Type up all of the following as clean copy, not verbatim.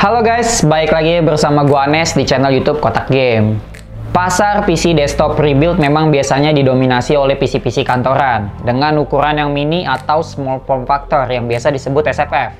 Halo guys, balik lagi bersama gua Anes di channel YouTube Kotak Game. Pasar PC desktop rebuild memang biasanya didominasi oleh PC-PC kantoran dengan ukuran yang mini atau small form factor yang biasa disebut SFF.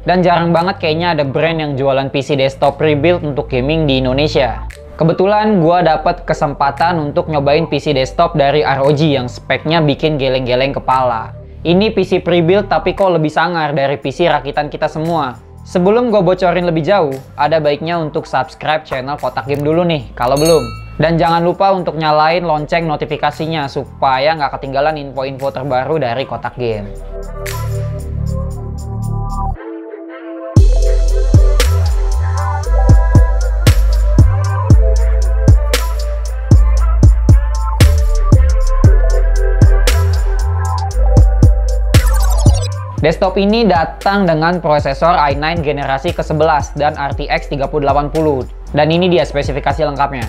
Dan jarang banget kayaknya ada brand yang jualan PC desktop rebuild untuk gaming di Indonesia. Kebetulan gua dapat kesempatan untuk nyobain PC desktop dari ROG yang speknya bikin geleng-geleng kepala. Ini PC pre-build tapi kok lebih sangar dari PC rakitan kita semua. Sebelum gue bocorin lebih jauh, ada baiknya untuk subscribe channel Kotak Game dulu nih, kalau belum. Dan jangan lupa untuk nyalain lonceng notifikasinya, supaya nggak ketinggalan info-info terbaru dari Kotak Game. Desktop ini datang dengan prosesor i9 generasi ke-11 dan RTX 3080. Dan ini dia spesifikasi lengkapnya.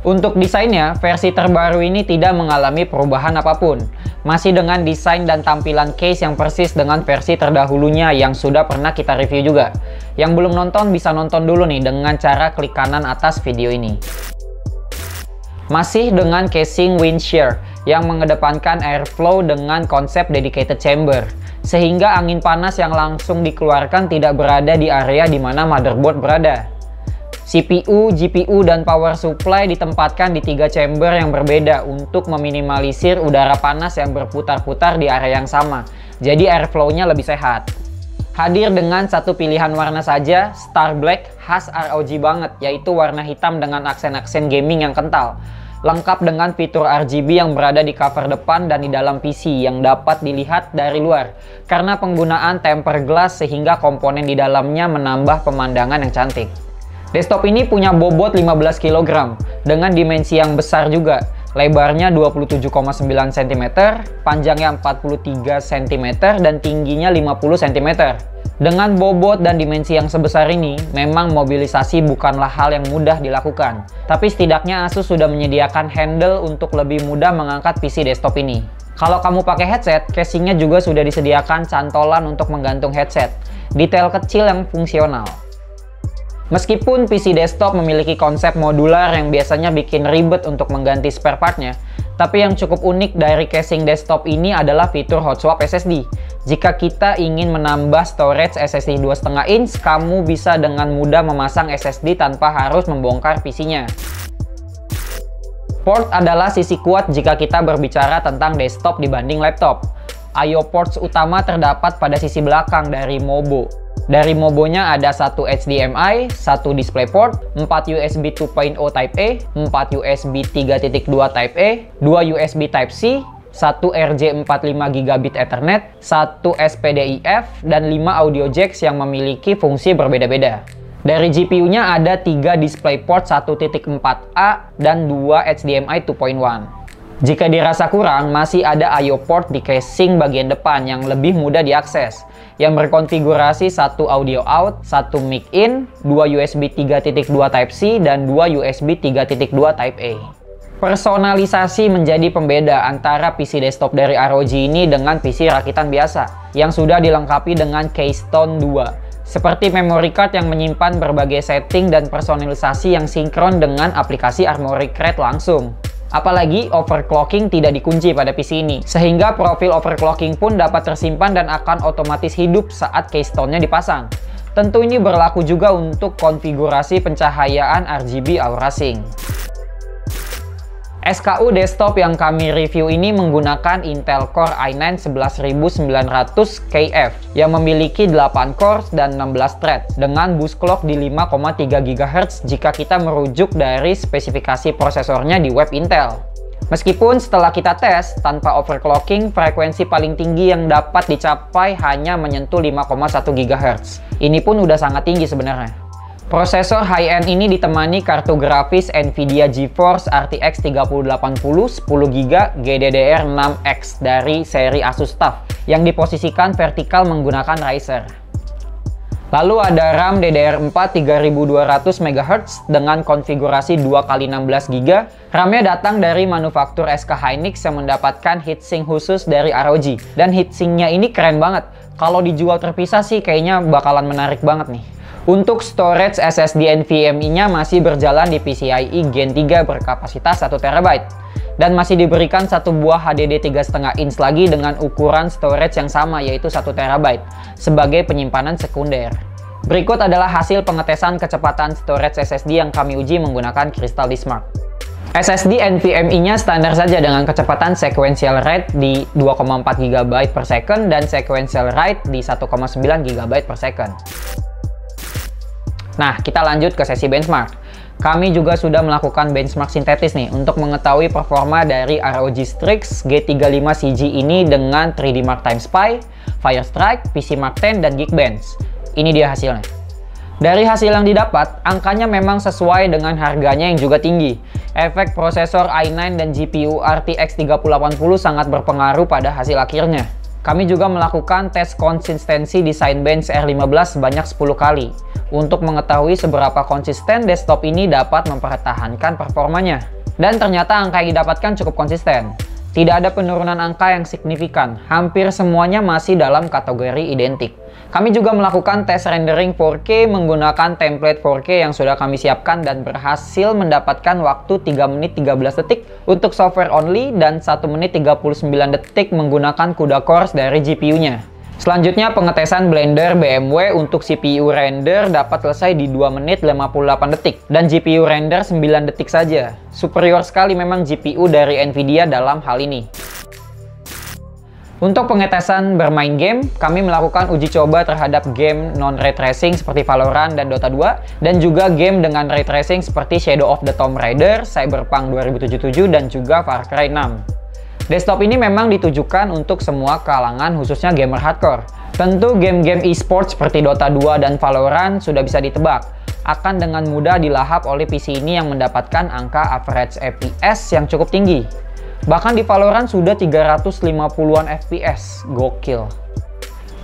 Untuk desainnya, versi terbaru ini tidak mengalami perubahan apapun. Masih dengan desain dan tampilan case yang persis dengan versi terdahulunya yang sudah pernah kita review juga. Yang belum nonton bisa nonton dulu nih dengan cara klik kanan atas video ini. Masih dengan casing windshear yang mengedepankan airflow dengan konsep dedicated chamber, sehingga angin panas yang langsung dikeluarkan tidak berada di area di mana motherboard berada. CPU, GPU, dan power supply ditempatkan di 3 chamber yang berbeda untuk meminimalisir udara panas yang berputar-putar di area yang sama, jadi airflow-nya lebih sehat. Hadir dengan satu pilihan warna saja, Star Black khas ROG banget, yaitu warna hitam dengan aksen-aksen gaming yang kental. Lengkap dengan fitur RGB yang berada di cover depan dan di dalam PC yang dapat dilihat dari luar. Karena penggunaan tempered glass sehingga komponen di dalamnya menambah pemandangan yang cantik. Desktop ini punya bobot 15 kg dengan dimensi yang besar juga. Lebarnya 27,9 cm, panjangnya 43 cm, dan tingginya 50 cm. Dengan bobot dan dimensi yang sebesar ini, memang mobilisasi bukanlah hal yang mudah dilakukan. Tapi setidaknya Asus sudah menyediakan handle untuk lebih mudah mengangkat PC desktop ini. Kalau kamu pakai headset, casingnya juga sudah disediakan cantolan untuk menggantung headset. Detail kecil yang fungsional. Meskipun PC desktop memiliki konsep modular yang biasanya bikin ribet untuk mengganti spare partnya, tapi yang cukup unik dari casing desktop ini adalah fitur hot swap SSD. Jika kita ingin menambah storage SSD 2,5 inch, kamu bisa dengan mudah memasang SSD tanpa harus membongkar PC-nya. Port adalah sisi kuat jika kita berbicara tentang desktop dibanding laptop. I/O ports utama terdapat pada sisi belakang dari Mobo. Dari Mobonya ada satu HDMI, satu DisplayPort, 4 USB 2.0 Type A, 4 USB 3.2 Type A, 2 USB Type-C, 1 RJ45 Gigabit Ethernet, 1 SPDIF, dan 5 audio jacks yang memiliki fungsi berbeda-beda. Dari GPU-nya ada 3 DisplayPort 1.4a dan 2 HDMI 2.1. Jika dirasa kurang, masih ada I/O port di casing bagian depan yang lebih mudah diakses, yang berkonfigurasi 1 audio out, 1 mic in, 2 USB 3.2 Type-C, dan 2 USB 3.2 Type A. Personalisasi menjadi pembeda antara PC desktop dari ROG ini dengan PC rakitan biasa, yang sudah dilengkapi dengan Keystone 2. Seperti memory card yang menyimpan berbagai setting dan personalisasi yang sinkron dengan aplikasi Armoury Crate langsung. Apalagi overclocking tidak dikunci pada PC ini, sehingga profil overclocking pun dapat tersimpan dan akan otomatis hidup saat keystone-nya dipasang. Tentu ini berlaku juga untuk konfigurasi pencahayaan RGB Aura Sync. SKU desktop yang kami review ini menggunakan Intel Core i9 11900KF yang memiliki 8 cores dan 16 thread dengan boost clock di 5,3 GHz jika kita merujuk dari spesifikasi prosesornya di web Intel. Meskipun setelah kita tes, tanpa overclocking, frekuensi paling tinggi yang dapat dicapai hanya menyentuh 5,1 GHz. Ini pun udah sangat tinggi sebenarnya. Prosesor high-end ini ditemani kartu grafis Nvidia GeForce RTX 3080 10GB GDDR6X dari seri Asus TUF yang diposisikan vertikal menggunakan riser. Lalu ada RAM DDR4 3200 MHz dengan konfigurasi 2x16 GB. RAM-nya datang dari manufaktur SK Hynix yang mendapatkan heatsink khusus dari ROG. Dan heatsinknya ini keren banget. Kalau dijual terpisah sih kayaknya bakalan menarik banget nih. Untuk storage SSD NVMe-nya masih berjalan di PCIe Gen 3 berkapasitas 1 TB. Dan masih diberikan satu buah HDD 3,5 inch lagi dengan ukuran storage yang sama yaitu 1 TB sebagai penyimpanan sekunder. Berikut adalah hasil pengetesan kecepatan storage SSD yang kami uji menggunakan Crystal Disk Mark. SSD NVMe-nya standar saja dengan kecepatan sequential write di 2,4 GB per second dan sequential write di 1,9 GB per second. Nah, kita lanjut ke sesi benchmark. Kami juga sudah melakukan benchmark sintetis nih untuk mengetahui performa dari ROG Strix G35 CG ini dengan 3D Mark Time Spy, Firestrike, PC Mark 10, dan Geekbench. Ini dia hasilnya. Dari hasil yang didapat, angkanya memang sesuai dengan harganya yang juga tinggi. Efek prosesor i9 dan GPU RTX 3080 sangat berpengaruh pada hasil akhirnya. Kami juga melakukan tes konsistensi di Cinebench R15 sebanyak 10 kali untuk mengetahui seberapa konsisten desktop ini dapat mempertahankan performanya. Dan ternyata angka yang didapatkan cukup konsisten. Tidak ada penurunan angka yang signifikan, hampir semuanya masih dalam kategori identik. Kami juga melakukan tes rendering 4K menggunakan template 4K yang sudah kami siapkan dan berhasil mendapatkan waktu 3 menit 13 detik untuk software only dan 1 menit 39 detik menggunakan CUDA cores dari GPU-nya. Selanjutnya pengetesan Blender BMW untuk CPU render dapat selesai di 2 menit 58 detik dan GPU render 9 detik saja. Superior sekali memang GPU dari Nvidia dalam hal ini. Untuk pengetesan bermain game, kami melakukan uji coba terhadap game non-ray tracing seperti Valorant dan Dota 2 dan juga game dengan ray tracing seperti Shadow of the Tomb Raider, Cyberpunk 2077 dan juga Far Cry 6. Desktop ini memang ditujukan untuk semua kalangan khususnya gamer hardcore. Tentu game-game e-sport seperti Dota 2 dan Valorant sudah bisa ditebak akan dengan mudah dilahap oleh PC ini yang mendapatkan angka average FPS yang cukup tinggi. Bahkan di Valorant sudah 350-an FPS, gokil.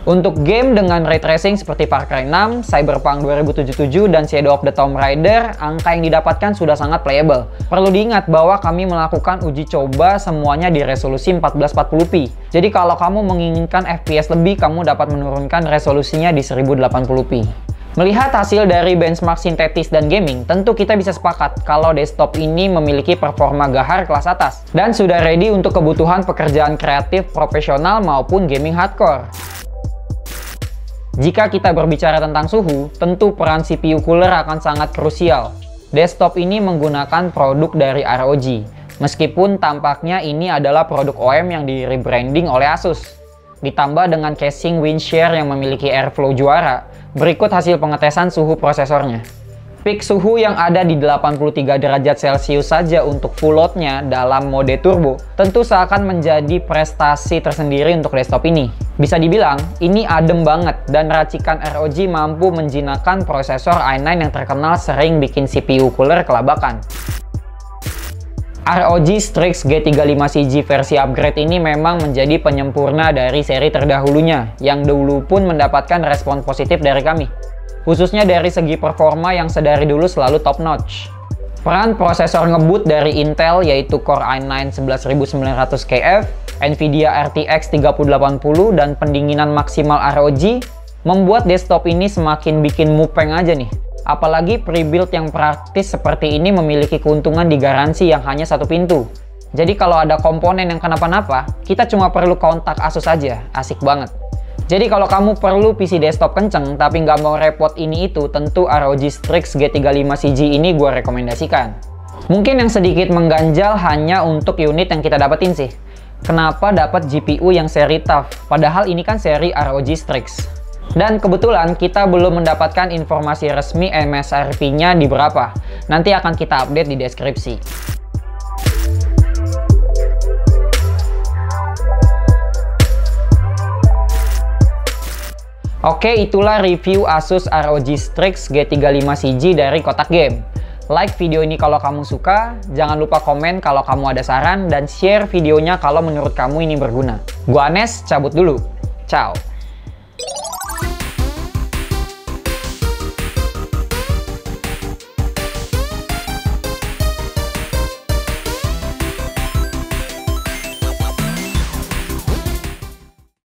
Untuk game dengan ray tracing seperti Far Cry 6, Cyberpunk 2077, dan Shadow of the Tomb Raider, angka yang didapatkan sudah sangat playable. Perlu diingat bahwa kami melakukan uji coba semuanya di resolusi 1440p. Jadi kalau kamu menginginkan FPS lebih, kamu dapat menurunkan resolusinya di 1080p. Melihat hasil dari benchmark sintetis dan gaming, tentu kita bisa sepakat kalau desktop ini memiliki performa gahar kelas atas dan sudah ready untuk kebutuhan pekerjaan kreatif profesional maupun gaming hardcore. Jika kita berbicara tentang suhu, tentu peran CPU cooler akan sangat krusial. Desktop ini menggunakan produk dari ROG, meskipun tampaknya ini adalah produk OEM yang di rebranding oleh Asus. Ditambah dengan casing Windshare yang memiliki airflow juara, berikut hasil pengetesan suhu prosesornya. Peak suhu yang ada di 83 derajat Celcius saja untuk full load-nya dalam mode turbo tentu seakan menjadi prestasi tersendiri untuk desktop ini. Bisa dibilang, ini adem banget dan racikan ROG mampu menjinakkan prosesor i9 yang terkenal sering bikin CPU cooler kelabakan. ROG Strix G35 CG versi upgrade ini memang menjadi penyempurna dari seri terdahulunya yang dulu pun mendapatkan respon positif dari kami, khususnya dari segi performa yang sedari dulu selalu top notch. Peran prosesor ngebut dari Intel yaitu Core i9 11900KF, Nvidia RTX 3080 dan pendinginan maksimal ROG membuat desktop ini semakin bikin mupeng aja nih. Apalagi pre-build yang praktis seperti ini memiliki keuntungan di garansi yang hanya satu pintu. Jadi kalau ada komponen yang kenapa-napa, kita cuma perlu kontak Asus aja, asik banget. Jadi kalau kamu perlu PC desktop kenceng tapi nggak mau repot ini itu, tentu ROG Strix G35 CG ini gue rekomendasikan. Mungkin yang sedikit mengganjal hanya untuk unit yang kita dapetin sih. Kenapa dapat GPU yang seri TUF, padahal ini kan seri ROG Strix. Dan kebetulan kita belum mendapatkan informasi resmi MSRP-nya di berapa. Nanti akan kita update di deskripsi. Oke, itulah review Asus ROG Strix G35 CG dari Kotak Game. Like video ini kalau kamu suka, jangan lupa komen kalau kamu ada saran, dan share videonya kalau menurut kamu ini berguna. Gua Anes, cabut dulu. Ciao.